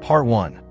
Part 1.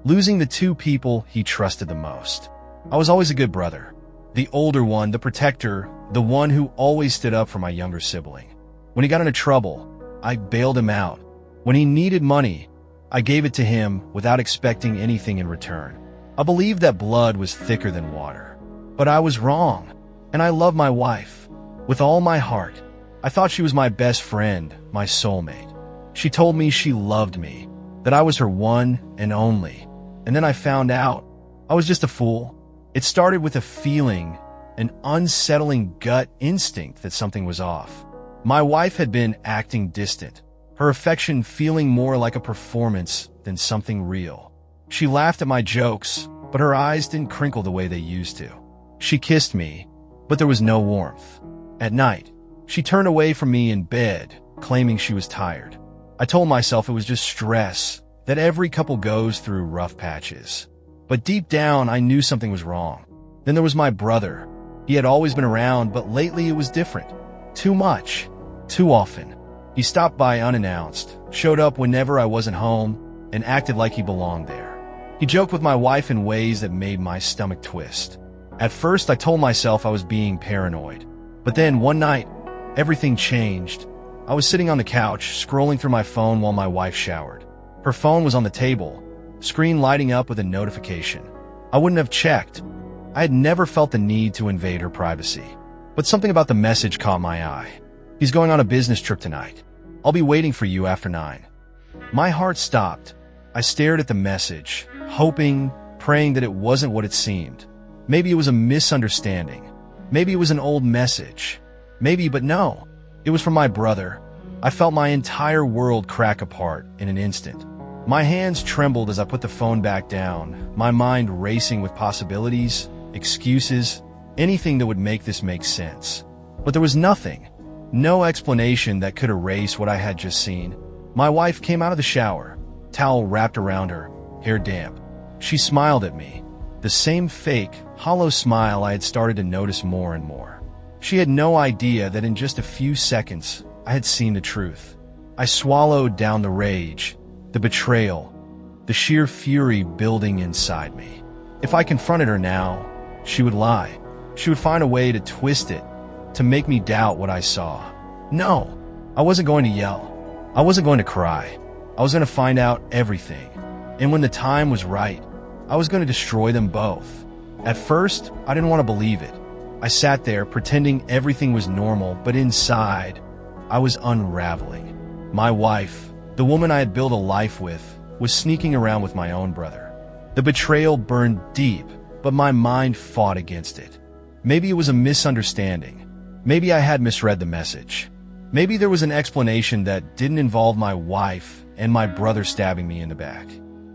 Losing the two people he trusted the most. I was always a good brother. The older one, the protector, the one who always stood up for my younger sibling. When he got into trouble, I bailed him out. When he needed money, I gave it to him without expecting anything in return. I believed that blood was thicker than water. But I was wrong, and I love my wife with all my heart. I thought she was my best friend, my soulmate. She told me she loved me, that I was her one and only. And then I found out I was just a fool. It started with a feeling, an unsettling gut instinct that something was off. My wife had been acting distant, her affection feeling more like a performance than something real. She laughed at my jokes, but her eyes didn't crinkle the way they used to. She kissed me, but there was no warmth. At night, she turned away from me in bed, claiming she was tired. I told myself it was just stress, that every couple goes through rough patches. But deep down, I knew something was wrong. Then there was my brother. He had always been around, but lately it was different. Too much. Too often. He stopped by unannounced, showed up whenever I wasn't home, and acted like he belonged there. He joked with my wife in ways that made my stomach twist. At first, I told myself I was being paranoid. But then, one night, everything changed. I was sitting on the couch, scrolling through my phone while my wife showered. Her phone was on the table, screen lighting up with a notification. I wouldn't have checked. I had never felt the need to invade her privacy. But something about the message caught my eye. He's going on a business trip tonight. I'll be waiting for you after 9. My heart stopped. I stared at the message, hoping, praying that it wasn't what it seemed. Maybe it was a misunderstanding. Maybe it was an old message. Maybe, but no. It was from my brother. I felt my entire world crack apart in an instant. My hands trembled as I put the phone back down, my mind racing with possibilities, excuses, anything that would make this make sense. But there was nothing. No explanation that could erase what I had just seen. My wife came out of the shower, towel wrapped around her, hair damp. She smiled at me, the same fake, hollow smile I had started to notice more and more. She had no idea that in just a few seconds, I had seen the truth. I swallowed down the rage, the betrayal, the sheer fury building inside me. If I confronted her now, she would lie. She would find a way to twist it, to make me doubt what I saw. No, I wasn't going to yell. I wasn't going to cry. I was going to find out everything. And when the time was right, I was going to destroy them both. At first, I didn't want to believe it. I sat there pretending everything was normal, but inside, I was unraveling. My wife, the woman I had built a life with, was sneaking around with my own brother. The betrayal burned deep, but my mind fought against it. Maybe it was a misunderstanding. Maybe I had misread the message. Maybe there was an explanation that didn't involve my wife and my brother stabbing me in the back.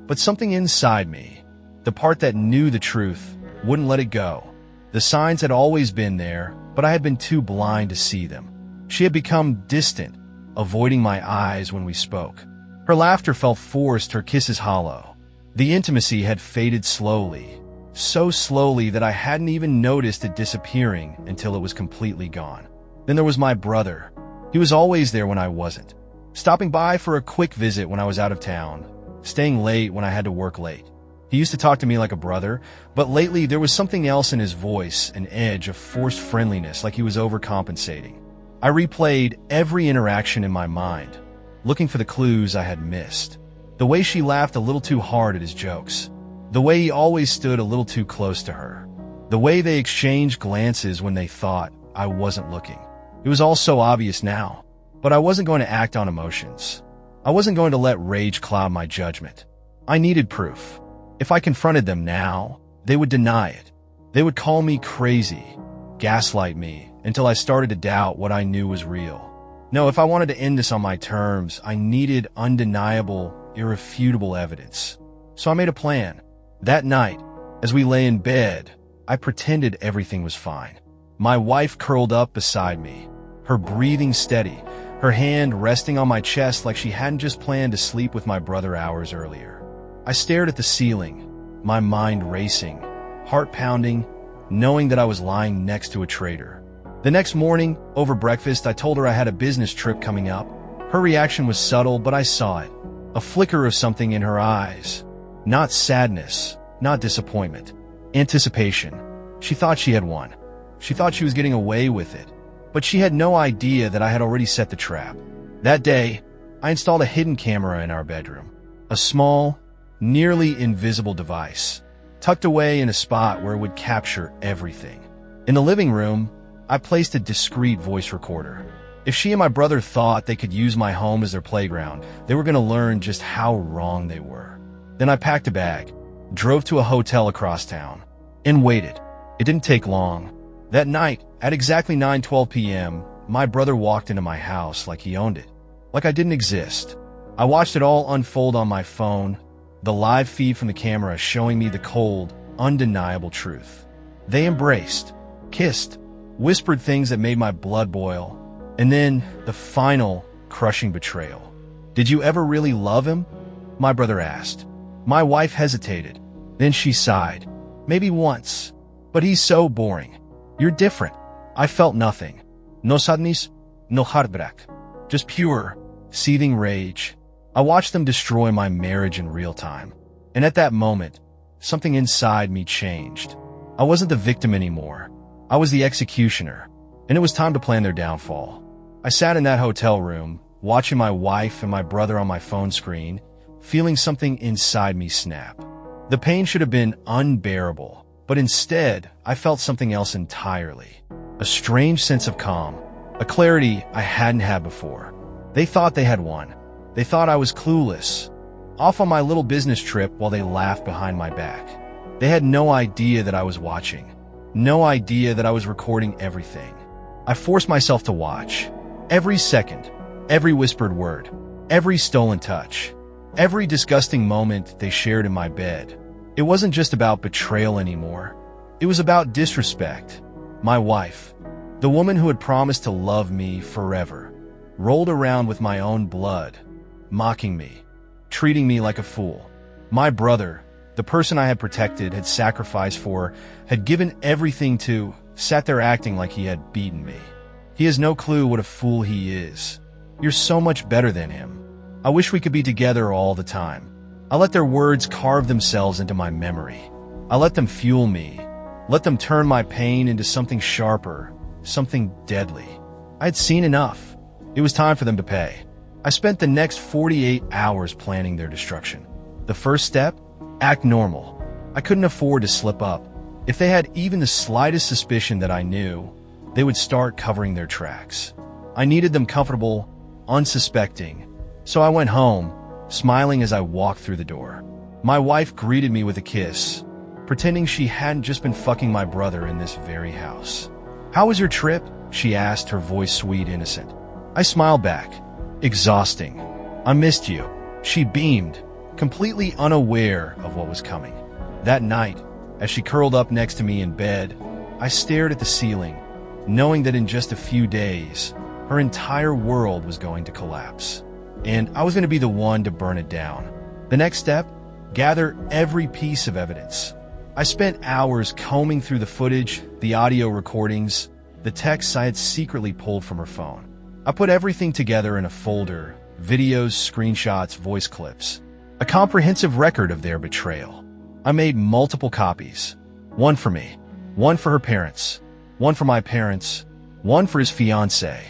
But something inside me, the part that knew the truth, wouldn't let it go. The signs had always been there, but I had been too blind to see them. She had become distant, avoiding my eyes when we spoke. Her laughter felt forced, her kisses hollow. The intimacy had faded slowly, so slowly that I hadn't even noticed it disappearing until it was completely gone. Then there was my brother. He was always there when I wasn't, stopping by for a quick visit when I was out of town, staying late when I had to work late. He used to talk to me like a brother, but lately there was something else in his voice, an edge of forced friendliness, like he was overcompensating. I replayed every interaction in my mind, looking for the clues I had missed. The way she laughed a little too hard at his jokes. The way he always stood a little too close to her. The way they exchanged glances when they thought I wasn't looking. It was all so obvious now, but I wasn't going to act on emotions. I wasn't going to let rage cloud my judgment. I needed proof. If I confronted them now, they would deny it. They would call me crazy, gaslight me, until I started to doubt what I knew was real. No, if I wanted to end this on my terms, I needed undeniable, irrefutable evidence. So I made a plan. That night, as we lay in bed, I pretended everything was fine. My wife curled up beside me, her breathing steady, her hand resting on my chest like she hadn't just planned to sleep with my brother hours earlier. I stared at the ceiling, my mind racing, heart pounding, knowing that I was lying next to a traitor. The next morning, over breakfast, I told her I had a business trip coming up. Her reaction was subtle, but I saw it. a flicker of something in her eyes. Not sadness, not disappointment. Anticipation. She thought she had won. She thought she was getting away with it. But she had no idea that I had already set the trap. That day, I installed a hidden camera in our bedroom. A small, nearly invisible device, tucked away in a spot where it would capture everything. In the living room, I placed a discreet voice recorder. If she and my brother thought they could use my home as their playground, they were going to learn just how wrong they were. Then I packed a bag, drove to a hotel across town, and waited. It didn't take long. That night, at exactly 9:12 p.m., my brother walked into my house like he owned it, like I didn't exist. I watched it all unfold on my phone, the live feed from the camera showing me the cold, undeniable truth. They embraced, kissed, whispered things that made my blood boil, and then the final, crushing betrayal. "Did you ever really love him?" my brother asked. My wife hesitated. Then she sighed. "Maybe once. But he's so boring. You're different." I felt nothing. No sadness, no heartbreak. Just pure, seething rage. I watched them destroy my marriage in real time. And at that moment, something inside me changed. I wasn't the victim anymore. I was the executioner. And it was time to plan their downfall. I sat in that hotel room, watching my wife and my brother on my phone screen, feeling something inside me snap. The pain should have been unbearable, but instead, I felt something else entirely. A strange sense of calm, a clarity I hadn't had before. They thought they had won. They thought I was clueless, off on my little business trip while they laughed behind my back. They had no idea that I was watching, no idea that I was recording everything. I forced myself to watch. Every second, every whispered word, every stolen touch, every disgusting moment they shared in my bed. It wasn't just about betrayal anymore. It was about disrespect. My wife, the woman who had promised to love me forever, rolled around with my own blood, mocking me, treating me like a fool. My brother, the person I had protected, had sacrificed for, had given everything to, sat there acting like he had beaten me. He has no clue what a fool he is. You're so much better than him. I wish we could be together all the time. I let their words carve themselves into my memory. I let them fuel me, let them turn my pain into something sharper, something deadly. I had seen enough. It was time for them to pay. I spent the next 48 hours planning their destruction. The first step? Act normal. I couldn't afford to slip up. If they had even the slightest suspicion that I knew, they would start covering their tracks. I needed them comfortable, unsuspecting. So I went home, smiling as I walked through the door. My wife greeted me with a kiss, pretending she hadn't just been fucking my brother in this very house. "How was your trip?" she asked, her voice sweet, innocent. I smiled back. "Exhausting. I missed you." She beamed, completely unaware of what was coming. That night, as she curled up next to me in bed, I stared at the ceiling, knowing that in just a few days, her entire world was going to collapse. And I was going to be the one to burn it down. The next step? Gather every piece of evidence. I spent hours combing through the footage, the audio recordings, the texts I had secretly pulled from her phone. I put everything together in a folder, videos, screenshots, voice clips, a comprehensive record of their betrayal. I made multiple copies, one for me, one for her parents, one for my parents, one for his fiancée,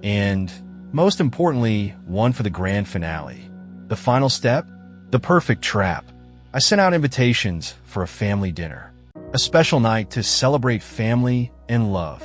and, most importantly, one for the grand finale. The final step? The perfect trap. I sent out invitations for a family dinner, a special night to celebrate family and love.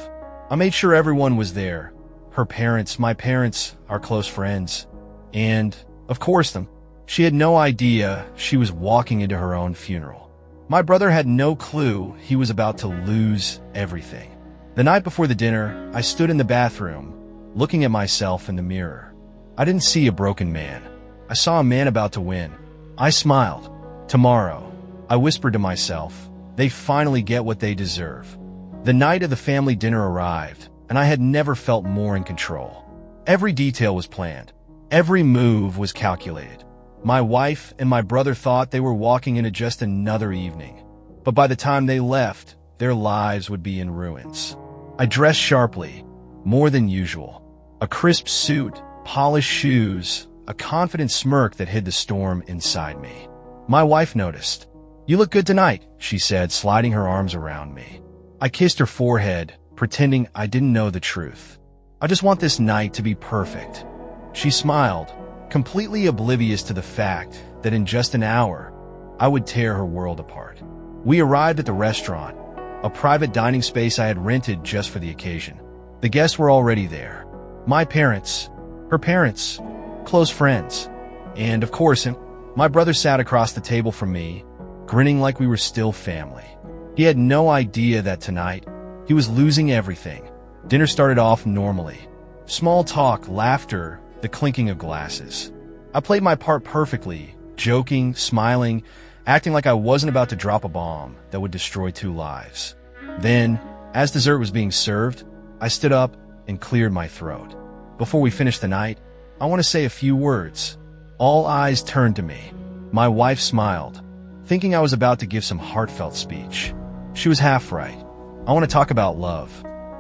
I made sure everyone was there. Her parents, my parents, our close friends, and, of course, them. She had no idea she was walking into her own funeral. My brother had no clue he was about to lose everything. The night before the dinner, I stood in the bathroom, looking at myself in the mirror. I didn't see a broken man. I saw a man about to win. I smiled. Tomorrow, I whispered to myself, they finally get what they deserve. The night of the family dinner arrived, and I had never felt more in control. Every detail was planned. Every move was calculated. My wife and my brother thought they were walking into just another evening. But by the time they left, their lives would be in ruins. I dressed sharply, more than usual. A crisp suit, polished shoes, a confident smirk that hid the storm inside me. My wife noticed. "You look good tonight," she said, sliding her arms around me. I kissed her forehead, pretending I didn't know the truth. "I just want this night to be perfect." She smiled, completely oblivious to the fact that in just an hour, I would tear her world apart. We arrived at the restaurant, a private dining space I had rented just for the occasion. The guests were already there. My parents, her parents, close friends, and of course, my brother sat across the table from me, grinning like we were still family. He had no idea that tonight, he was losing everything. Dinner started off normally. Small talk, laughter, the clinking of glasses. I played my part perfectly, joking, smiling, acting like I wasn't about to drop a bomb that would destroy 2 lives. Then, as dessert was being served, I stood up and cleared my throat. Before we finished the night, I want to say a few words. All eyes turned to me. My wife smiled, thinking I was about to give some heartfelt speech. She was half right. "I want to talk about love,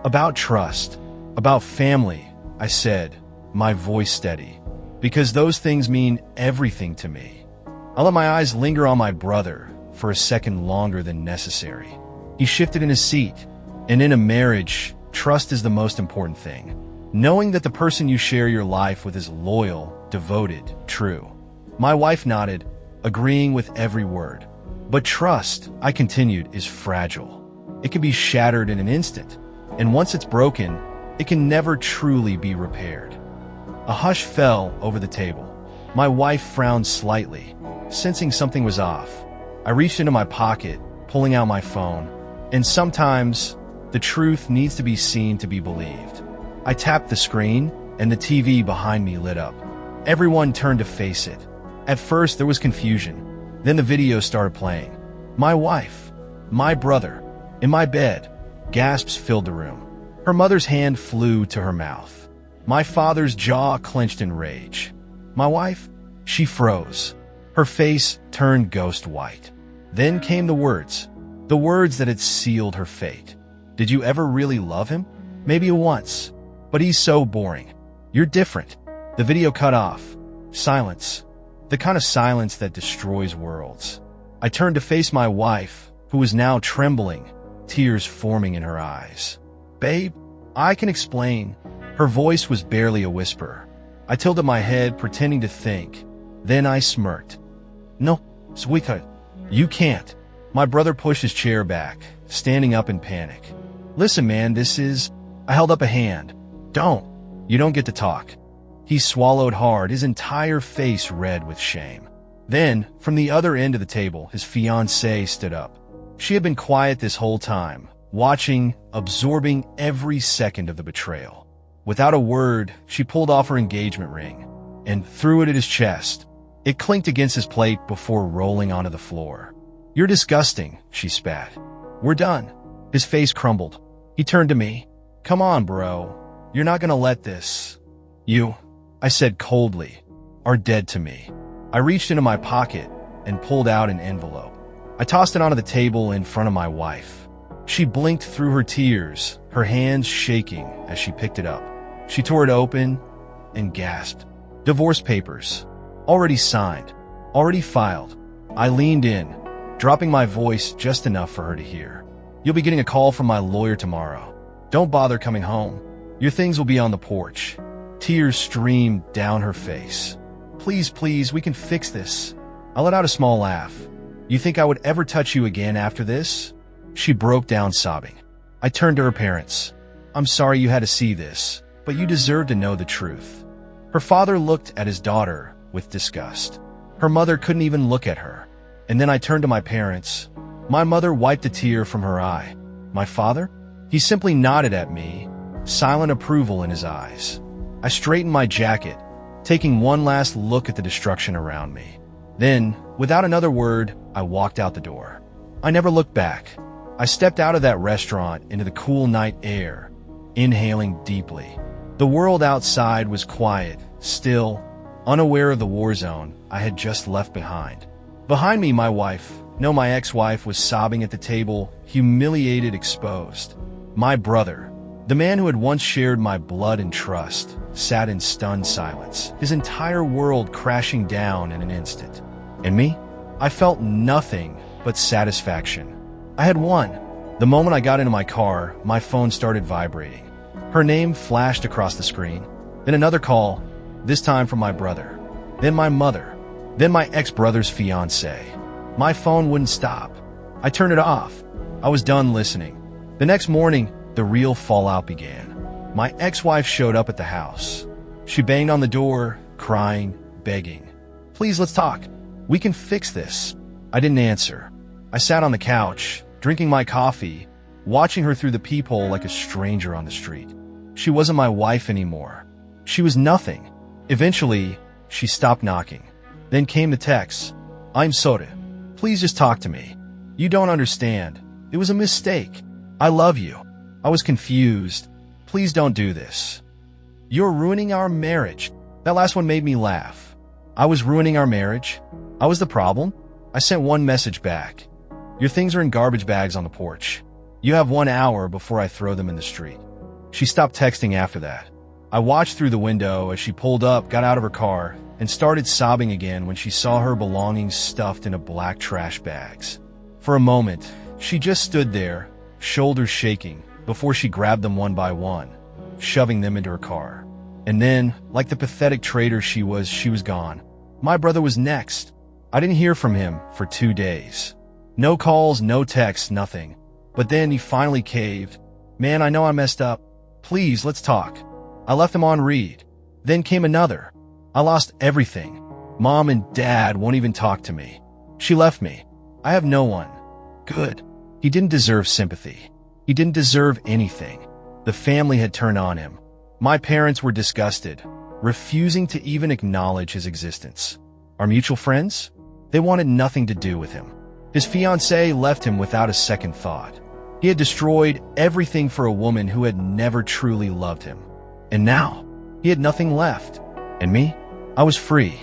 about trust, about family," I said, my voice steady, "because those things mean everything to me." I let my eyes linger on my brother for a second longer than necessary. He shifted in his seat, and in a marriage, trust is the most important thing. Knowing that the person you share your life with is loyal, devoted, true. My wife nodded, agreeing with every word. "But trust," I continued, "is fragile. It can be shattered in an instant, and once it's broken, it can never truly be repaired." A hush fell over the table. My wife frowned slightly, sensing something was off. I reached into my pocket, pulling out my phone, and sometimes the truth needs to be seen to be believed. I tapped the screen, and the TV behind me lit up. Everyone turned to face it. At first, there was confusion. Then the video started playing. My wife, my brother, in my bed. Gasps filled the room. Her mother's hand flew to her mouth. My father's jaw clenched in rage. My wife, she froze. Her face turned ghost white. Then came the words that had sealed her fate. "Did you ever really love him? Maybe once. But he's so boring. You're different." The video cut off. Silence. The kind of silence that destroys worlds. I turned to face my wife, who was now trembling, tears forming in her eyes. "Babe, I can explain." Her voice was barely a whisper. I tilted my head, pretending to think. Then I smirked. "No, sweetheart, you can't." My brother pushed his chair back, standing up in panic. "Listen, man, I held up a hand. You don't get to talk." He swallowed hard, his entire face red with shame. Then, from the other end of the table, his fiancée stood up. She had been quiet this whole time, watching, absorbing every second of the betrayal. Without a word, she pulled off her engagement ring and threw it at his chest. It clinked against his plate before rolling onto the floor. "You're disgusting," she spat. "We're done." His face crumbled. He turned to me. "Come on, bro. You're not gonna let this. You," I said coldly, "are dead to me." I reached into my pocket and pulled out an envelope. I tossed it onto the table in front of my wife. She blinked through her tears, her hands shaking as she picked it up. She tore it open and gasped. "Divorce papers. Already signed. Already filed." I leaned in, dropping my voice just enough for her to hear. "You'll be getting a call from my lawyer tomorrow. Don't bother coming home. Your things will be on the porch." Tears streamed down her face. Please, we can fix this." I let out a small laugh. "You think I would ever touch you again after this?" She broke down sobbing. I turned to her parents. "I'm sorry you had to see this, but you deserve to know the truth." Her father looked at his daughter with disgust. Her mother couldn't even look at her. And then I turned to my parents. My mother wiped a tear from her eye. My father? He simply nodded at me, silent approval in his eyes. I straightened my jacket, taking one last look at the destruction around me. Then, without another word, I walked out the door. I never looked back. I stepped out of that restaurant into the cool night air, inhaling deeply. The world outside was quiet, still, unaware of the war zone I had just left behind. Behind me, my ex-wife, was sobbing at the table, humiliated, exposed. My brother, The man who had once shared my blood and trust sat in stunned silence, his entire world crashing down in an instant. And me? I felt nothing but satisfaction. I had won. The moment I got into my car, my phone started vibrating. Her name flashed across the screen. Then another call, this time from my brother. Then my mother. Then my ex-brother's fiancé. My phone wouldn't stop. I turned it off. I was done listening. The next morning, the real fallout began. My ex-wife showed up at the house. She banged on the door, crying, begging. Please, let's talk. We can fix this. I didn't answer. I sat on the couch, drinking my coffee, watching her through the peephole like a stranger on the street. She wasn't my wife anymore. She was nothing. Eventually, she stopped knocking. Then came the text. I'm sorry. Please just talk to me. You don't understand. It was a mistake. I love you. I was confused. Please don't do this. You're ruining our marriage. That last one made me laugh. I was ruining our marriage? I was the problem? I sent one message back. Your things are in garbage bags on the porch. You have 1 hour before I throw them in the street. She stopped texting after that. I watched through the window as she pulled up, got out of her car, and started sobbing again when she saw her belongings stuffed into black trash bags. For a moment, she just stood there, shoulders shaking, before she grabbed them one by one, shoving them into her car. And then, like the pathetic traitor she was gone. My brother was next. I didn't hear from him for 2 days. No calls, no texts, nothing. But then he finally caved. Man, I know I messed up. Please, let's talk. I left him on read. Then came another. I lost everything. Mom and Dad won't even talk to me. She left me. I have no one. Good. He didn't deserve sympathy. He didn't deserve anything. The family had turned on him. My parents were disgusted, refusing to even acknowledge his existence. Our mutual friends? They wanted nothing to do with him. His fiancée left him without a second thought. He had destroyed everything for a woman who had never truly loved him. And now, he had nothing left. And me? I was free.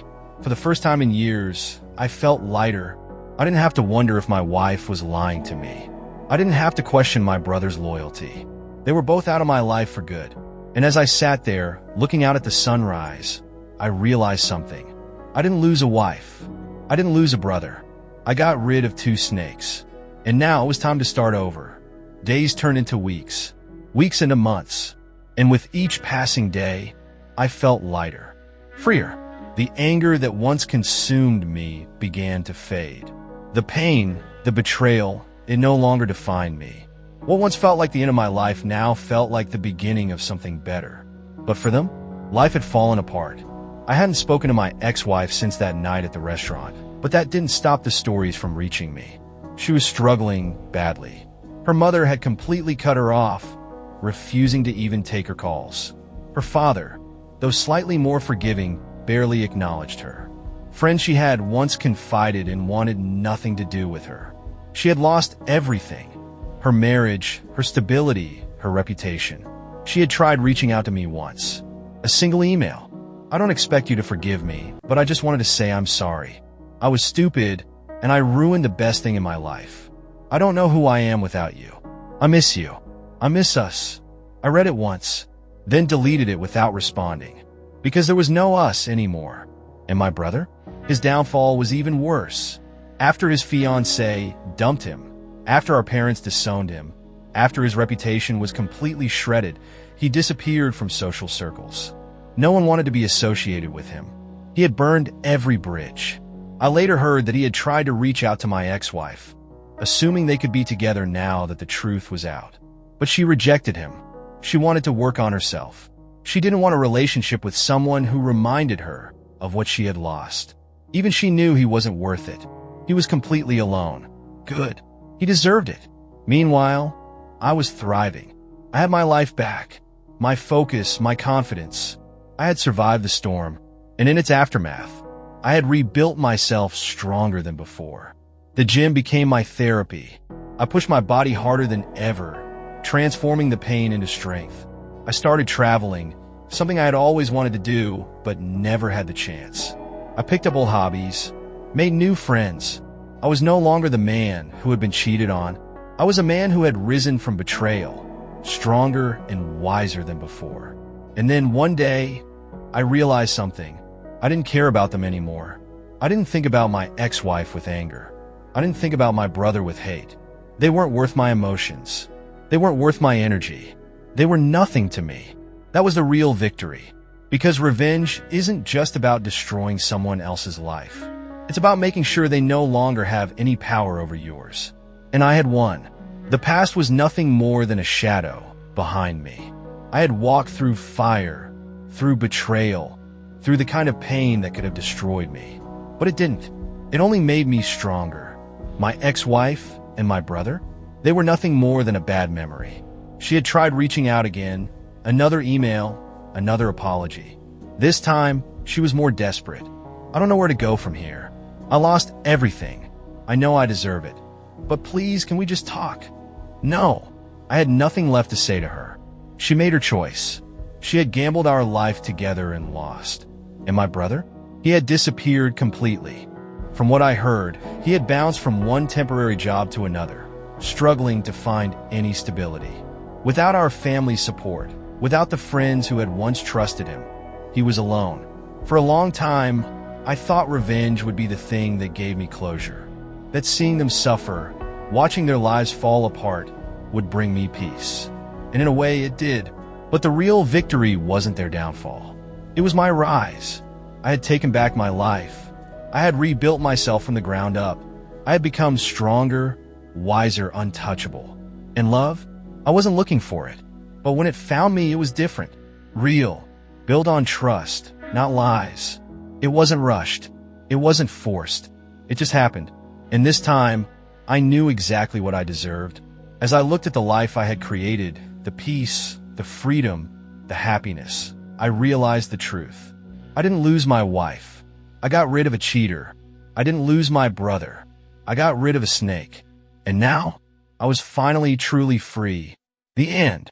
For the first time in years, I felt lighter. I didn't have to wonder if my wife was lying to me. I didn't have to question my brother's loyalty. They were both out of my life for good. And as I sat there, looking out at the sunrise, I realized something. I didn't lose a wife. I didn't lose a brother. I got rid of 2 snakes. And now it was time to start over. Days turned into weeks. Weeks into months. And with each passing day, I felt lighter. Freer. The anger that once consumed me began to fade. The pain, the betrayal, it no longer defined me. What once felt like the end of my life now felt like the beginning of something better. But for them, life had fallen apart. I hadn't spoken to my ex-wife since that night at the restaurant, but that didn't stop the stories from reaching me. She was struggling badly. Her mother had completely cut her off, refusing to even take her calls. Her father, though slightly more forgiving, barely acknowledged her. Friends she had once confided in wanted nothing to do with her. She had lost everything. Her marriage, her stability, her reputation. She had tried reaching out to me once. A single email. I don't expect you to forgive me, but I just wanted to say I'm sorry. I was stupid, and I ruined the best thing in my life. I don't know who I am without you. I miss you. I miss us. I read it once, then deleted it without responding. Because there was no us anymore. And my brother? His downfall was even worse. After his fiancée dumped him, after our parents disowned him, after his reputation was completely shredded, he disappeared from social circles. No one wanted to be associated with him. He had burned every bridge. I later heard that he had tried to reach out to my ex-wife, assuming they could be together now that the truth was out. But she rejected him. She wanted to work on herself. She didn't want a relationship with someone who reminded her of what she had lost. Even she knew he wasn't worth it. He was completely alone. Good. He deserved it. Meanwhile, I was thriving. I had my life back, my focus, my confidence. I had survived the storm, and in its aftermath, I had rebuilt myself stronger than before. The gym became my therapy. I pushed my body harder than ever, transforming the pain into strength. I started traveling, something I had always wanted to do, but never had the chance. I picked up old hobbies, made new friends. I was no longer the man who had been cheated on. I was a man who had risen from betrayal, stronger and wiser than before. And then one day, I realized something. I didn't care about them anymore. I didn't think about my ex-wife with anger. I didn't think about my brother with hate. They weren't worth my emotions. They weren't worth my energy. They were nothing to me. That was the real victory. Because revenge isn't just about destroying someone else's life. It's about making sure they no longer have any power over yours. And I had won. The past was nothing more than a shadow behind me. I had walked through fire, through betrayal, through the kind of pain that could have destroyed me. But it didn't. It only made me stronger. My ex-wife and my brother, they were nothing more than a bad memory. She had tried reaching out again, another email, another apology. This time, she was more desperate. I don't know where to go from here. I lost everything. I know I deserve it. But please, can we just talk? No. I had nothing left to say to her. She made her choice. She had gambled our life together and lost. And my brother? He had disappeared completely. From what I heard, he had bounced from one temporary job to another, struggling to find any stability. Without our family's support, without the friends who had once trusted him, he was alone. For a long time, I thought revenge would be the thing that gave me closure. That seeing them suffer, watching their lives fall apart, would bring me peace. And in a way, it did. But the real victory wasn't their downfall. It was my rise. I had taken back my life. I had rebuilt myself from the ground up. I had become stronger, wiser, untouchable. And love? I wasn't looking for it. But when it found me, it was different. Real. Built on trust, not lies. It wasn't rushed. It wasn't forced. It just happened. And this time, I knew exactly what I deserved. As I looked at the life I had created, the peace, the freedom, the happiness, I realized the truth. I didn't lose my wife. I got rid of a cheater. I didn't lose my brother. I got rid of a snake. And now, I was finally truly free. The end.